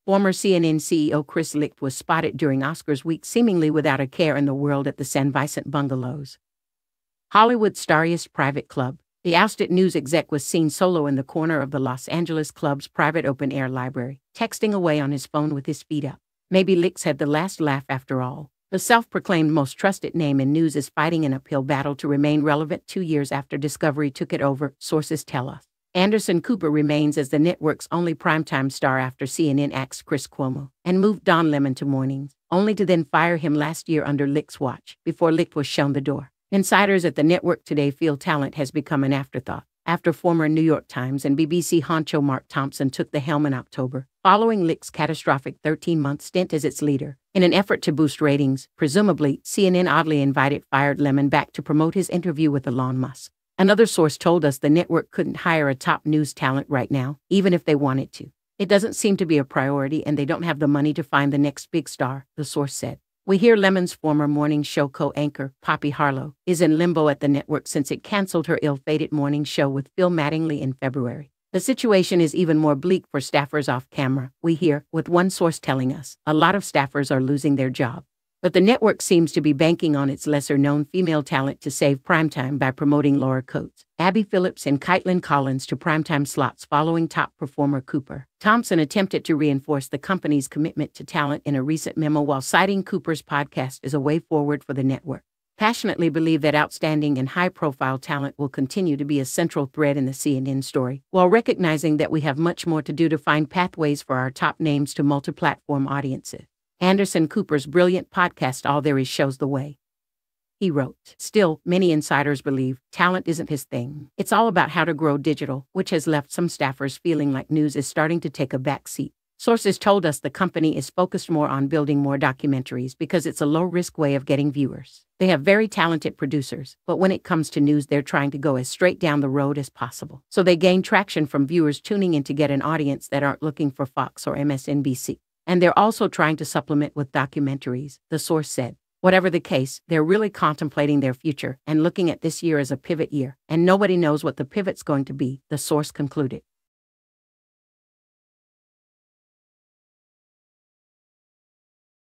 Former CNN CEO Chris Licht was spotted during Oscars week seemingly without a care in the world at the San Vicente Bungalows, Hollywood's starriest private club. The ousted news exec was seen solo in the corner of the Los Angeles club's private open-air library, texting away on his phone with his feet up. Maybe Licht had the last laugh after all. The self-proclaimed most trusted name in news is fighting an uphill battle to remain relevant 2 years after Discovery took it over, sources tell us. Anderson Cooper remains as the network's only primetime star after CNN axed Chris Cuomo and moved Don Lemon to mornings, only to then fire him last year under Licht's watch, before Licht was shown the door. Insiders at the network today feel talent has become an afterthought, after former New York Times and BBC honcho Mark Thompson took the helm in October, following Licht's catastrophic 13-month stint as its leader. In an effort to boost ratings, presumably, CNN oddly invited fired Lemon back to promote his interview with Elon Musk. Another source told us the network couldn't hire a top news talent right now, even if they wanted to. It doesn't seem to be a priority and they don't have the money to find the next big star, the source said. We hear Lemon's former morning show co-anchor, Poppy Harlow, is in limbo at the network since it canceled her ill-fated morning show with Phil Mattingly in February. The situation is even more bleak for staffers off camera, we hear, with one source telling us a lot of staffers are losing their job. But the network seems to be banking on its lesser-known female talent to save primetime by promoting Laura Coates, Abby Phillips, and Caitlin Collins to primetime slots following top performer Cooper. Thompson attempted to reinforce the company's commitment to talent in a recent memo while citing Cooper's podcast as a way forward for the network. Passionately believe that outstanding and high-profile talent will continue to be a central thread in the CNN story, while recognizing that we have much more to do to find pathways for our top names to multi-platform audiences. Anderson Cooper's brilliant podcast All There Is shows the way. He wrote, "Still, many insiders believe talent isn't his thing. It's all about how to grow digital, which has left some staffers feeling like news is starting to take a back seat." Sources told us the company is focused more on building more documentaries because it's a low-risk way of getting viewers. They have very talented producers, but when it comes to news, they're trying to go as straight down the road as possible. So they gain traction from viewers tuning in to get an audience that aren't looking for Fox or MSNBC. And they're also trying to supplement with documentaries, the source said. Whatever the case, they're really contemplating their future and looking at this year as a pivot year, and nobody knows what the pivot's going to be, the source concluded.